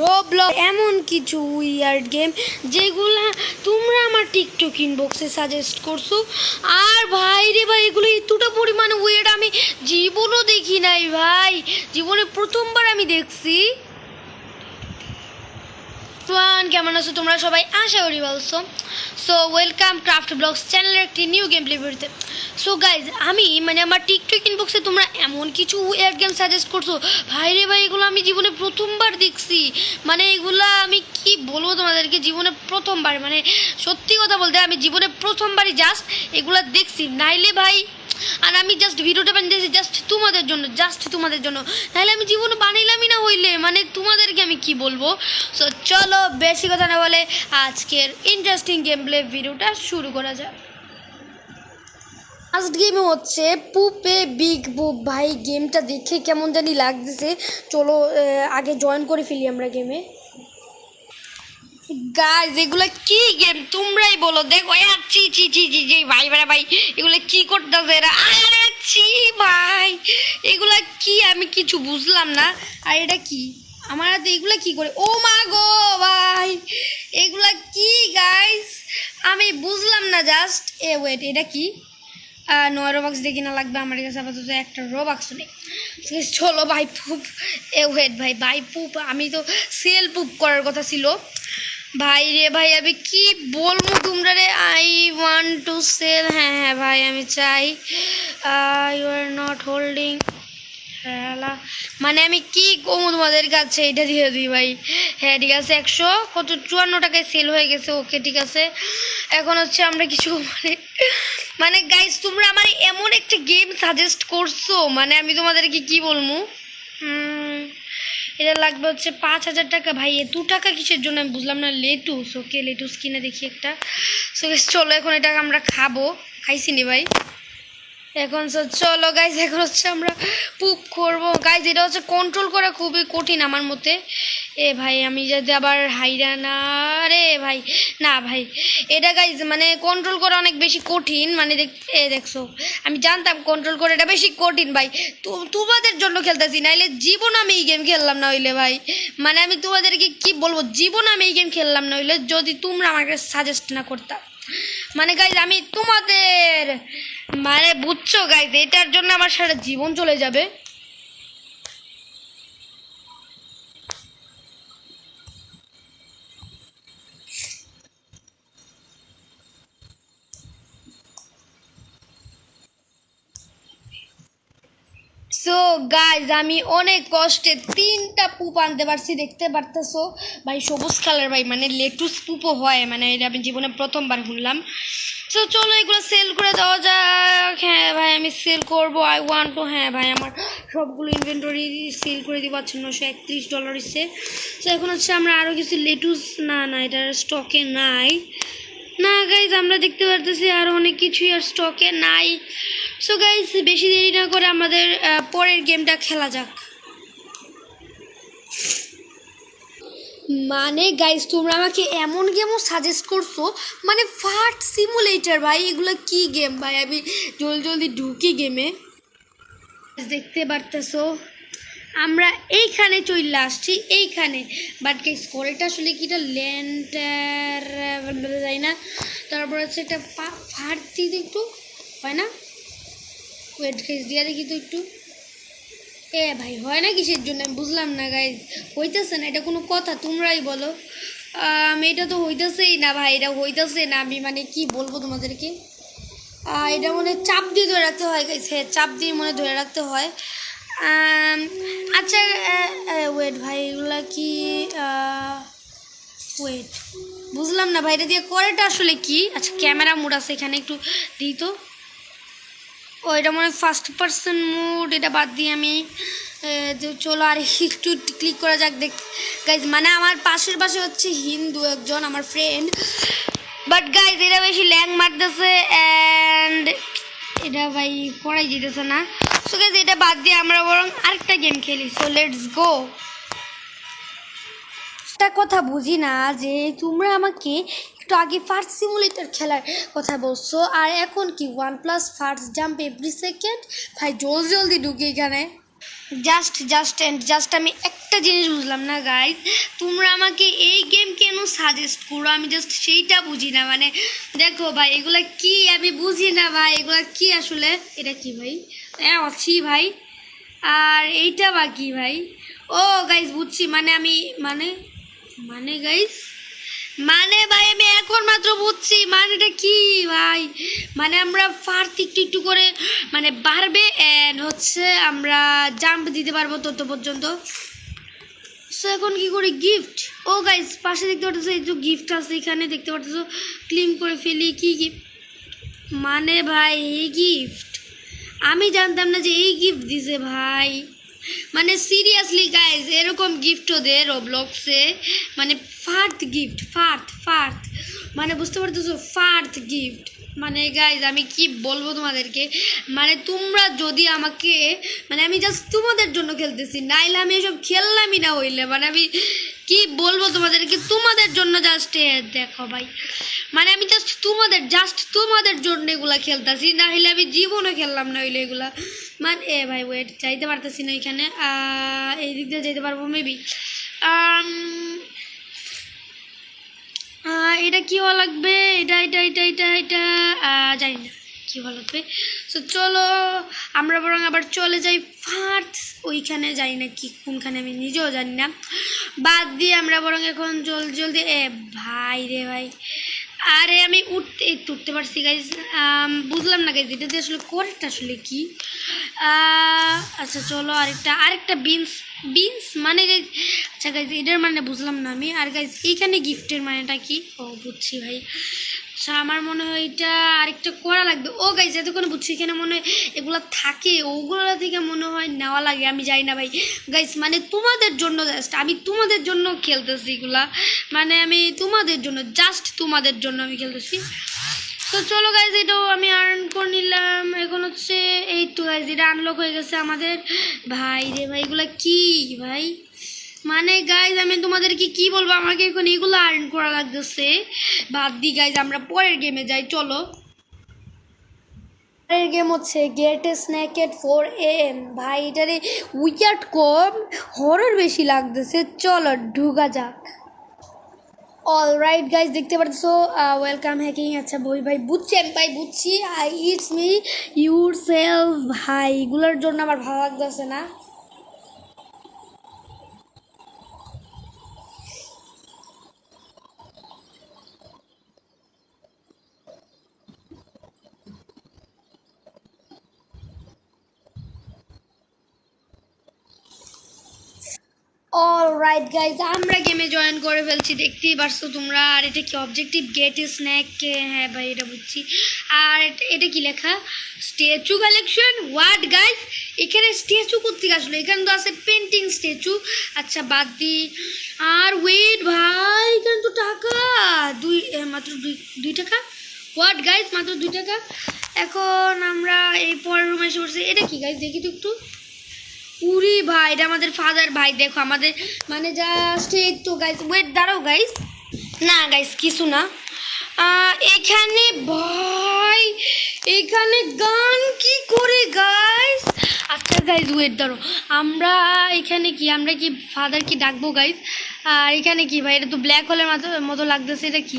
Roblox এমন কিছু weird game যেগুলা তোমরা আমার টিকটক ইনবক্সে সাজেস্ট করছো। আর ভাই রে ভাই, এগুলো এতটা পরিমাণে উইয়ার্ড আমি জীবনও দেখি নাই ভাই, জীবনে প্রথমবার আমি দেখছি। কেমন আছো তোমরা সবাই? আশা করি ভালো আছো। সো ওয়েলকাম ক্রাফট ব্লগস চ্যানেলের একটি নিউ গেম প্লে ভিডিওতে। সো গাইজ, আমি আমার টিকটক ইনবক্সে তোমরা এমন কিছু ওয়েয়ার গেম সাজেস্ট করছো ভাই রে ভাই, এগুলো আমি জীবনে প্রথমবার দেখছি। এগুলা আমি কি বলবো তোমাদেরকে, জীবনে প্রথমবার, সত্যি কথা বলতে আমি জীবনে প্রথমবারই জাস্ট এগুলা দেখছি। নাইলে ভাই, আর আমি জাস্ট ভিডিওটা বানিয়েছি জাস্ট তোমাদের জন্য, তাহলে আমি জীবনে বানাইলামই না হইলে, তোমাদেরকে আমি কি বলবো। সো চলো বেশি কথা না বলে আজকের ইন্টারেস্টিং গেম প্লে ভিডিওটা শুরু করা যাক। ফার্স্ট গেমে হচ্ছে পুপে বিগ বুপ। ভাই গেমটা দেখে কেমন জানি লাগতেছে, চলো আগে জয়েন করে ফেলি আমরা গেমে। গাইজ এগুলো কি গেম তোমরাই বলো। দেখো চি চি চি চি চি ভাই ভাই, এগুলো কি করতেছে এরা? আরে চি ভাই, এগুলা কি? আমি কিছু বুঝলাম না। আর এটা কি? আমার হাতে এগুলা কি করে? ও মা গো ভাই, এগুলা কি গাইজ? আমি বুঝলাম না জাস্ট। ওয়েট, এটা কি? 9 রোবাক্স দিয়ে কিনা লাগবে আমার কাছে, আপাতত একটা রোবাক্সও নেই। চলো ভাই পুপ। ওয়েট ভাই, পুপ আমি তো সেল পুপ করার কথা ছিল। ভাই রে ভাই, আমি কি বলবো তোমরা রে? I want to sell. হ্যাঁ ভাই, আমি চাই। You are not holding. আমি কি কমু তোমাদের কাছে? এটা দিয়ে দিই ভাই। হ্যাঁ ঠিক আছে, 54 টাকায় সেল হয়ে গেছে। ওকে ঠিক আছে, এখন হচ্ছে আমরা কিছু গাইস, তোমরা আমার এমন একটা গেম সাজেস্ট করছো, আমি তোমাদেরকে কি বলবো। এটা লাগবে হচ্ছে 5000 টাকা। ভাই এত টাকা কিসের জন্য আমি বুঝলাম না। লেটুস, ওকে লেটুস কিনে দেখি একটা। সো চলো এখন এটা আমরা খাইছি নি ভাই এখন। চলো গাইজ, এখন হচ্ছে আমরা পুপ করবো গাইজ। এটা হচ্ছে কন্ট্রোল করা খুবই কঠিন আমার মতে। ভাই আমি যদি আবার হাইরা না রে ভাই, না ভাই এটা গাইজ কন্ট্রোল করা অনেক বেশি কঠিন। দেখছো, আমি জানতাম কন্ট্রোল করে এটা বেশি কঠিন ভাই। তোমাদের জন্য খেলতেছি, নাইলে জীবন আমি এই গেম খেললাম না হইলে ভাই। আমি তোমাদেরকে কি বলবো, জীবন আমি এই গেম খেললাম না হইলে, যদি তোমরা আমাকে সাজেস্ট না করতাম। গাইজ আমি তোমাদের বুঝছো গাইজ, এটার জন্য আমার সারা জীবন চলে যাবে। সো গাইজ আমি অনেক কষ্টে 3টা পুপ আনতে পারছি, দেখতে পারতেছো ভাই। সবুজ কালার ভাই, লেটুস পুপও হয়, এটা আমি জীবনে প্রথমবার শুনলাম। সো চলো এগুলো সেল করে দেওয়া যাক। হ্যাঁ ভাই আমি সেল করবো। I want two. হ্যাঁ ভাই আমার সবগুলো ইনভেন্টরি সেল করে দিব। $931 এসছে। সো এখন হচ্ছে আমরা আরও কিছু লেটুস, না এটা স্টকে নাই। না গাইজ, আমরা দেখতে পারতেছি আরও অনেক কিছুই আর স্টকে নাই। সো গাইজ বেশি দেরি না করে আমাদের পরের গেমটা খেলা যাক। গাইজ তোমরা আমাকে এমন গেমও সাজেস্ট করছো, ফার্ট সিমুলেটর। ভাই এগুলো কি গেম ভাই? আমি জলদি ঢুকি গেমে। দেখতে পারতেছো আমরা এইখানে চলে আসছি, এইখানে। বাট গাইজ এটা আসলে কি? এটা ল্যান্ডার যাই না। তারপর হচ্ছে একটা ফার্ট দিয়ে একটু হয় না। ওয়েট গাইজ দিয়া দেখি তো একটু। ভাই হয় না কিসের জন্য আমি বুঝলাম না গাইজ। হইতেছে না, এটা কোনো কথা? তোমরাই বলো। এটা তো হইতেছেই না ভাই, এটা হইতেছে না। আমি কি বলবো তোমাদেরকে। এটা চাপ দিয়ে ধরে রাখতে হয় গাইজ। হ্যাঁ চাপ দিয়ে ধরে রাখতে হয়। আচ্ছা ওয়েট ভাই, এগুলা কি? ওয়েট বুঝলাম না ভাই, এটা দিয়ে করেটা আসলে কি? আচ্ছা ক্যামেরা মোড আছে এখানে, একটু দিই তো। এটা ফার্স্ট পার্সন মুড, এটা বাদ দিয়ে আমি চলো আর একটু ক্লিক করা যাক। দেখ গাইজ আমার পাশে হচ্ছে হিন্দু একজন আমার ফ্রেন্ড। বাট গাইজ এটা বেশি ল্যাং মারতেছে অ্যান্ড এটা ভাই পড়াই যেতেছে না। সো গাইজ এটা বাদ দিয়ে আমরা বরং আরেকটা গেম খেলি। So let's go. একটা কথা বুঝি না যে তোমরা আমাকে একটু আগে ফার্স্ট সিমুলেটর খেলার কথা বলছো, আর এখন কি OnePlus first jump every second. ভাই জলদি ঢুকি এখানে। জাস্ট আমি একটা জিনিস বুঝলাম না গাইজ, তোমরা আমাকে এই গেম কেন সাজেস্ট করো, আমি জাস্ট সেইটা বুঝি না। মানে দেখো ভাই, এগুলা কি আমি বুঝি না ভাই, এগুলা কি আসলে? এটা কি ভাই? হ্যাঁ আছি ভাই। আর এইটা বা কি ভাই? ও গাইজ বুঝছি, মানে আমি মানে মানে গাইজ, মানে ভাই আমি এখন মাত্র বুঝছি মানেটা কি ভাই। মানে আমরা ফার্স্ট একটু একটু করে মানে বাড়বে, অ্যান্ড হচ্ছে আমরা জাম্প দিতে পারবো তত পর্যন্ত। সো এখন কি করে গিফট? ও গাইস পাশে দেখতে পাচ্ছ এই যে গিফট আছে, এখানে দেখতে পাচ্ছ, ক্লিন করে ফেলি। কি গিফট মানে ভাই? এই গিফট আমি জানতাম না যে এই গিফট দিছে ভাই। মানে সিরিয়াসলি গাইজ, এরকম গিফটও দেয় রোবলক্সে, মানে ফার্থ গিফট, ফার্থ মানে বুঝতে পারতেছো, ফার্থ গিফট। মানে গাইজ আমি কি বলবো তোমাদেরকে, মানে তোমরা যদি আমাকে, মানে আমি জাস্ট তোমাদের জন্য খেলতেছি, নাইলে আমি এসব খেললামই না হইলে। মানে আমি কি বলবো তোমাদেরকে, তোমাদের জন্য জাস্ট দেখো ভাই, মানে আমি জাস্ট তোমাদের জন্য এগুলা খেলতেছি, না হলে আমি জীবনে খেললাম না হইলে এগুলা। মানে ভাই ওয়েট, যাইতে পারতেছি না এখানে, এই দিক দিয়ে যেতে পারবো মেবি। এটা কি হওয়া লাগবে? এটা জানি না কি হওয়া লাগবে। সো চলো আমরা বরং আবার চলে যাই ফার্স্ট ওইখানে, জানি না কি কোনখানে, আমি নিজেও জানি না। বাদ দিয়ে আমরা বরং এখন জলদি ভাই রে ভাই, আরে আমি উঠতে পারছি গাইজ। বুঝলাম না গাইজ, এটা দিয়ে আসলে করেক্ট আসলে কি? আচ্ছা চলো আরেকটা বিনস মানে গাইজ, আচ্ছা গাইজ এটার মানে বুঝলাম না আমি। আর গাইজ এইখানে গিফটের মানেটা কি? ও বুঝছি ভাই। আচ্ছা আমার মনে হয় এটা আরেকটা করা লাগবে। ও গাইজ এতক্ষণে বুঝছি, এখানে মনে হয় এগুলো থাকে, ওগুলো থেকে মনে হয় নেওয়া লাগে, আমি যাই না ভাই। গাইজ মানে তোমাদের জন্য জাস্ট, আমি তোমাদের জন্য খেলতেছি এগুলা, মানে আমি তোমাদের জন্য, জাস্ট তোমাদের জন্য আমি খেলতেছি। তো চলো গাইজ এটাও আমি আর্ন করে নিলাম। এখন হচ্ছে এই তো গাইজ এটা আনলক হয়ে গেছে আমাদের। ভাই রে ভাই এগুলা কি ভাই? মানে গাইজ আমি তোমাদেরকে কি বলবো, আমাকে এখন এগুলো আর্ন করা লাগতেছে। বাদ দি গাইজ, আমরা পরের গেমে যাই চলো। পরের গেম হচ্ছে গেট স্ন্যাকেড 4 AM। ভাই এটারে উইয়ার্ড কম, হরর বেশি লাগতেছে, চলো ঢুকা যাক। অলরাইট গাইজ দেখতে পারতেছো, ওয়েলকাম হ্যাকিং। আচ্ছা বই ভাই বুঝছি, আমি ভাই বুঝছি, ইটস মি ইউর সেলফ। ভাই এগুলোর জন্য আমার ভালো লাগতেছে না। অলরাইট গাইজ আমরা গেমে জয়েন করে ফেলছি, দেখতেই পারছো তোমরা। আর এটা কি অবজেক্টিভ গেট স্ন্যাক? হ্যাঁ ভাই এটা বুঝছি। আর এটা কি লেখা? Statue collection. হোয়াট গাইজ, এখানে স্ট্যাচু কোথেকে আসলো? এখানে তো আছে পেন্টিং স্ট্যাচু। আচ্ছা বাদ দি। আর ওয়েট ভাই, এখানে তো টাকা মাত্র দুই টাকা। হোয়াট গাইজ, মাত্র 2 টাকা। এখন আমরা এই পরের রুমে এসে পড়ছি। এটা কি গাইজ দেখি তো একটু। উরি ভাই এটা আমাদের ফাদার। ভাই দেখো আমাদের মানে জাস্ট এই তো গাইস, ওয়েট দাঁড়াও গাইস, না গাইস কিছু না। এখানে ভাই, এখানে গান কি করে গাইস? আচ্ছা গাইস ওয়েট দাঁড়ো, আমরা এখানে কি, আমরা কি ফাদার কি ডাকবো গাইস? আর এখানে কি ভাই, এটা তো ব্ল্যাক হোলের মতো লাগতেছে, এটা কি?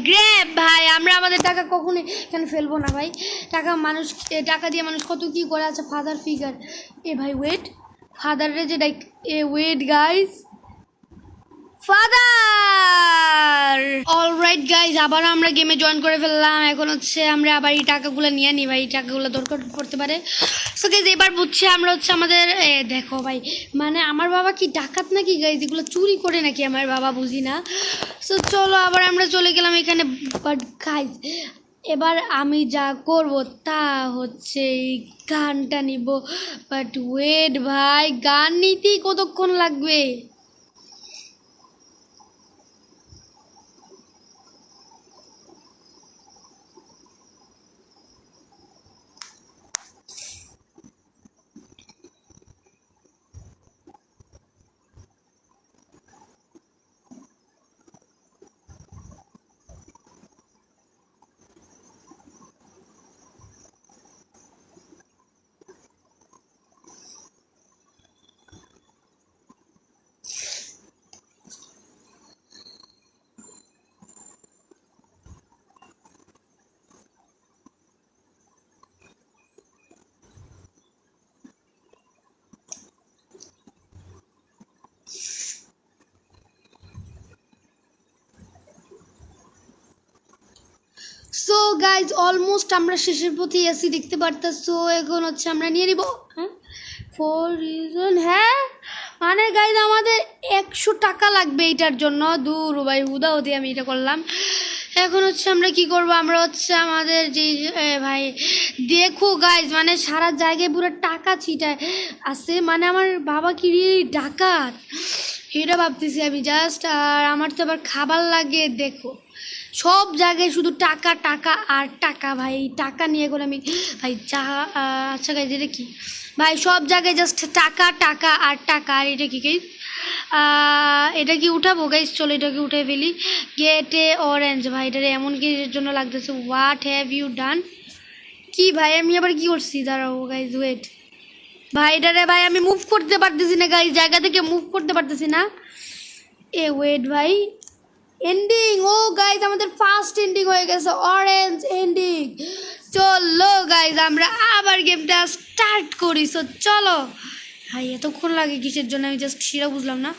গ্র্যাব। ভাই আমরা আমাদের টাকা কখনোই এখানে ফেলবো না ভাই। টাকা দিয়ে মানুষ কত কি করে। আছে ফাদার ফিগার। ভাই ওয়েট, ফাদারে যে ডাইক, wait guys, father. Alright guys আবার আমরা গেমে জয়েন করে ফেললাম। এখন হচ্ছে আমরা আবার এই টাকাগুলো নিয়ে নিই ভাই, এই টাকাগুলো দরকার পড়তে পারে। সো গাইজ এবার বুঝছি আমরা হচ্ছে আমাদের দেখো ভাই, মানে আমার বাবা কি ডাকাত নাকি গাইজ, এগুলো চুরি করে নাকি আমার বাবা, বুঝি না। সো চলো আবার আমরা চলে গেলাম এখানে। বাট গাইজ এবার আমি যা করব তা হচ্ছে এই গানটা নিব। বাট ওয়েট ভাই, গান নিতেই কতক্ষণ লাগবে? সো গাইজ অলমোস্ট আমরা শেষের পথে আছি দেখতে পারতেছো। এখন হচ্ছে আমরা নিয়ে নিব হ্যাঁ 4 রিজন। হ্যাঁ মানে গাইজ আমাদের 100 টাকা লাগবে এটার জন্য। দূর ভাই হুদাহুদি আমি এটা করলাম। এখন হচ্ছে আমরা কি করব, আমরা হচ্ছে আমাদের যে ভাই দেখো গাইজ মানে সারা জায়গায় পুরো টাকা ছিটায় আছে, মানে আমার বাবা কি ডাকাত এটা ভাবতেছি আমি জাস্ট। আর আমার তো আবার খাবার লাগে, দেখো সব জায়গায় শুধু টাকা টাকা আর টাকা। ভাই টাকা নিয়ে করে আমি ভাই চা আচ্ছা গাইজ এটা কি ভাই, সব জায়গায় জাস্ট টাকা টাকা আর টাকা। আর এটা কি গাইজ এটা কি উঠাবো গাইজ, চলো এটাকে উঠে ফেলি। গেট এ অরেঞ্জ ভাই এটারে এমন কিছুর জন্য লাগতেছে। What have you done? কি ভাই আমি আবার কি করছি, দাঁড়াও গাইজ ওয়েট ভাই এটারে ভাই আমি মুভ করতে পারতেছি না গাইজ, জায়গা থেকে মুভ করতে পারতেছি না। ওয়েট ভাই এন্ডিং, ও গাইজ আমাদের ফার্স্ট এন্ডিং হয়ে গেছে, অরেঞ্জ এন্ডিং। চলো গাইজ আমরা আবার গেমটা স্টার্ট করি। সো চলো ভাই এতক্ষণ লাগে কিসের জন্য আমি জাস্ট সেটা বুঝলাম না।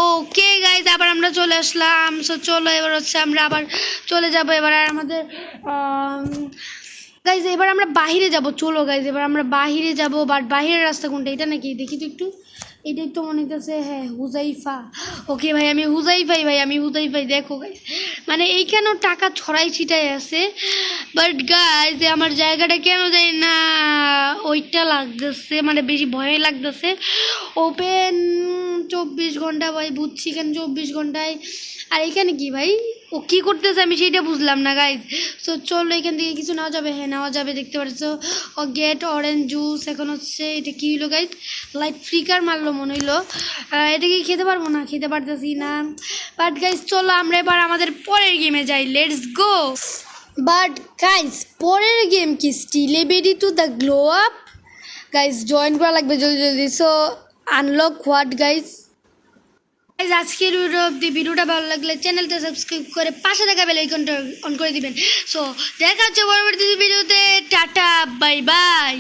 ওকে গাইজ আবার আমরা চলে আসলাম। সো চলো এবার হচ্ছে আমরা আবার চলে যাব এবার। আর আমাদের গাইজ এবার আমরা বাহিরে যাব। চলো গাইজ এবার আমরা বাহিরে যাব। বাট বাহিরের রাস্তা কোনটা, এটা নাকি দেখি তো একটু। এটাই তো মনে হচ্ছে হ্যাঁ হুজাইফা। ওকে ভাই আমি হুজাইফাই, ভাই আমি হুজাইফাই। দেখো গাইজ মানে এইখানেও টাকা ছড়াই ছিটাই আছে, বাট গাইজ আমার জায়গাটা কেন জানি না ওইটা লাগতেছে, মানে বেশি ভয় লাগতেছে। ওপেন 24 ঘন্টা ভাই, বুঝছি কেন 24 ঘন্টায়। আর এখানে কি ভাই ও কী করতেছে আমি সেইটা বুঝলাম না গাইজ। সো চলো এখান থেকে কিছু নেওয়া যাবে, হ্যাঁ নেওয়া যাবে দেখতে পাচ্ছ। ও গেট অরেঞ্জ জুস। এখন হচ্ছে এটা কী হলো গাইজ, লাইট ফ্লিকার মারলো মনে হইলো। এটা কি খেতে পারবো না, খেতে পারতেছি না। বাট গাইজ চলো আমরা এবার আমাদের পরের গেমে যাই, লেটস গো। বাট গাইজ পরের গেম কি stealability to the glow up. Guys join করা লাগবে জলদি জলদি। So unlock what guys. আজকের ভিডিওটা ভালো লাগলে চ্যানেলটা সাবস্ক্রাইব করে পাশে থাকা বেল আইকনটা অন করে দিবেন। সো দেখা হচ্ছে পরবর্তী ভিডিওতে। Tata bye bye.